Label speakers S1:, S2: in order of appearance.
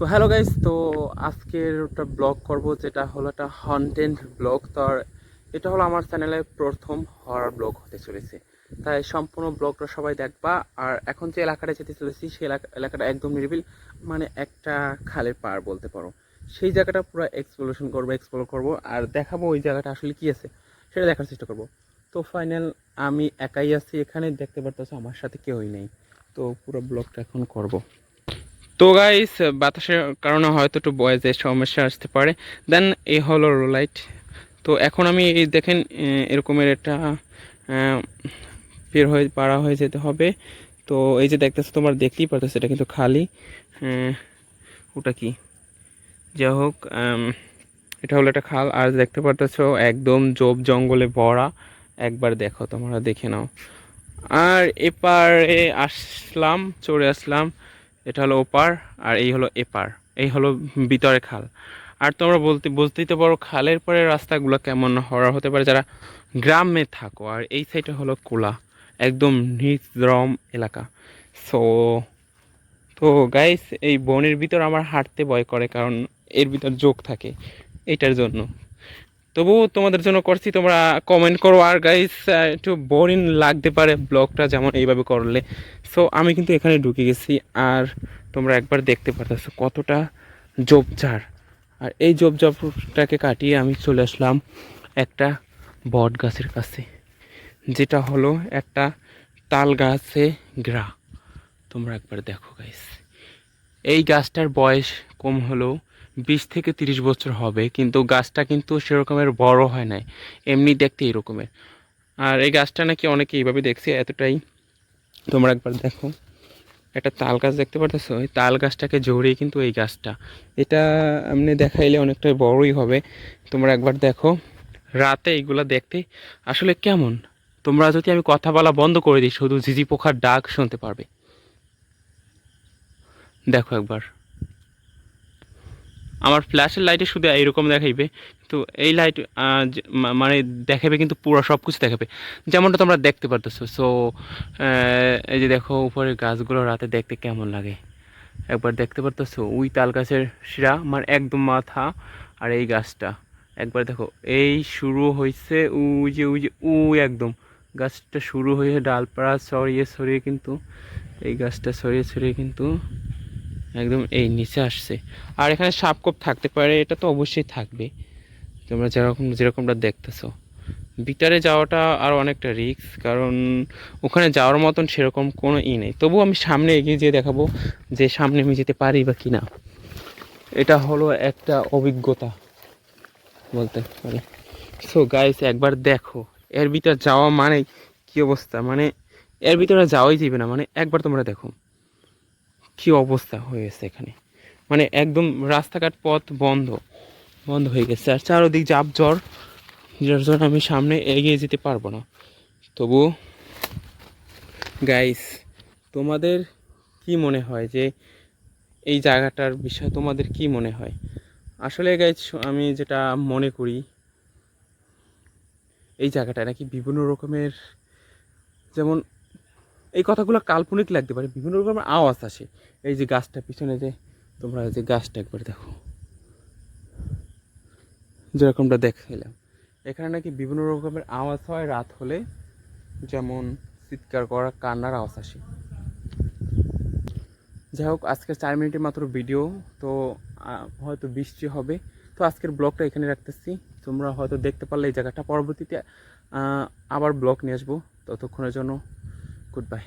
S1: তো hello guys, তো আজকের একটা ব্লগ করব যেটা হলো একটা কন্টেন্ট ব্লগ। তো আর এটা হলো আমার চ্যানেলে প্রথম হরর ব্লগ হতে চলেছে, তাই সম্পূর্ণ ব্লগটা সবাই দেখবা। আর এখন যে এলাকাটা যেতে চলেছি সেই এলাকাটা একদম নিরিবিল, মানে একটা খালের পাড় বলতে পারো। সেই জায়গাটা পুরো এক্সপ্লোর করব আর দেখাবো ওই জায়গাটা আসলে কি আছে সেটা দেখার চেষ্টা করব। তো ফাইনাল আমি একাই আছি এখানে, দেখতে পারতেছো আমার সাথে কেউই নেই। তো পুরো ব্লগটা এখন করব। তো গাইস, বাতাসের কারণে হয়তো একটু ভয়েসের সমস্যা আসতে পারে। দেন এই হলো রোলাইট। তো এখন আমি এই দেখেন এরকমের একটা পাড়া হয়ে যেতে হবে। তো এই যে দেখতেছো, তোমরা দেখতেই পারতেছো এটা কিন্তু খালি। আহ, ওটা কি, যাই হোক, এটা হলো একটা খাল। আর দেখতে পারতেছো একদম জোপ জঙ্গলে ভরা। একবার দেখো, তোমরা দেখে নাও। আর এপারে আসলাম, চলে আসলাম। এটা হলো ওপার আর এই হলো এপার। এই হলো ভিতরে খাল। আর তোমরা বুঝতেই তো পারো খালের পরে রাস্তাগুলো কেমন হরা হতে পারে যারা গ্রামে থাকো। আর এই সাইডে হলো কোলা, একদম নির্জন এলাকা। সো তো গাইস, এই বনের ভিতর আমার হাঁটতে ভয় করে, কারণ এর ভিতর জোক থাকে, এটার জন্য। তবুও তোমাদের জন্য করছি, তোমরা কমেন্ট করো। আর গাইস, একটু বোরিং লাগতে পারে ব্লগটা যেমন এইভাবে করলে। সো আমি কিন্তু এখানে ঢুকে গেছি। আর তোমরা একবার দেখতে পারতেছো কতটা ঝোপঝাড়। আর এই ঝোপঝাড়টাকে কাটিয়ে আমি চলে আসলাম একটা বট গাছের কাছে, যেটা হলো একটা তাল গাছে গ্রা। তোমরা একবার দেখো গাইস, এই গাছটার বয়স কম হলেও 20 থেকে 30 বছর হবে, কিন্তু গাছটা কিন্তু সেরকমের বড় হয় নাই, এমনি দেখতে এরকমের। আর এই গাছটা নাকি অনেকে এইভাবে দেখছে এতটাই। তোমরা একবার দেখো, একটা তাল গাছ দেখতে পারতেছো, ওই তাল গাছটাকে জড়িয়ে কিন্তু এই গাছটা, এটা এমনি দেখাইলে অনেকটা বড়ই হবে। তোমরা একবার দেখো, রাতে এইগুলা দেখতে আসলে কেমন। তোমরা যদি আমি কথা বলা বন্ধ করে দিই, শুধু ঝিঝি পোকার ডাক শুনতে পারবে। দেখো একবার, আমার ফ্ল্যাশের লাইটে শুধু এইরকম দেখাইবে, তো এই লাইট মানে দেখাবে কিন্তু পুরো সব কিছু দেখাবে, যেমনটা তোমরা দেখতে পারতেছো। সো এই যে দেখো উপরের গাছগুলো রাতে দেখতে কেমন লাগে, একবার দেখতে পারতেছো। ওই তাল গাছের শিরা আমার একদম মাথা। আর এই গাছটা একবার দেখো, এই শুরু হয়েছে ওই একদম গাছটা শুরু হয়ে ডালপাড়া ছড়িয়ে ছড়িয়ে কিন্তু এই গাছটা ছড়িয়ে ছড়িয়ে কিন্তু একদম এই নিচে আসছে। আর এখানে সাপকোপ থাকতে পারে, এটা তো অবশ্যই থাকবে। তোমরা যেরকমটা দেখতেছো, ভিতরে যাওয়াটা আর অনেকটা রিস্ক, কারণ ওখানে যাওয়ার মতন সেরকম কোনো নেই। তবু আমি সামনে এগিয়ে যেয়ে দেখাবো যে সামনে আমি যেতে পারি বা কিনা। এটা হলো একটা অভিজ্ঞতা বলতে পারি। সো গাইস, একবার দেখো, এর ভিতরে যাওয়া মানে কি অবস্থা, মানে এর ভিতরে যাওয়াই যাবে না, মানে একবার তোমরা দেখো কি অবস্থা হয়েছে এখানে। মানে একদম রাস্তাঘাট পথ বন্ধ বন্ধ হয়ে গেছে, আর চারোদিক জ্বর, যার জন্য আমি সামনে এগিয়ে যেতে পারবো না। তবু গাইস, তোমাদের কি মনে হয় যে এই জায়গাটার বিষয়ে তোমাদের কি মনে হয়? আসলে গাইস, আমি যেটা মনে করি, এই জায়গাটা নাকি বিভিন্ন রকমের, যেমন এই কথাগুলো কাল্পনিক লাগতে পারে, বিভিন্ন রকমের আওয়াজ আসে। এই যে গাছটা পিছনে, যে তোমরা যে গাছটা একবার দেখো, যেরকমটা দেখাইলাম, এখানে নাকি বিভিন্ন রকমের আওয়াজ হয় রাত হলে, যেমন চিৎকার করা, কান্নার আওয়াজ আসে। যাই হোক, আজকের 4 মিনিটের মাত্র ভিডিও, তো হয়তো বৃষ্টি হবে। তো আজকের ব্লগটা এখানে রাখতেছি। তোমরা হয়তো দেখতে পারলে এই জায়গাটা, পরবর্তীতে আবার ব্লগ নিয়ে আসবো। ততক্ষণের জন্য গুড বাই।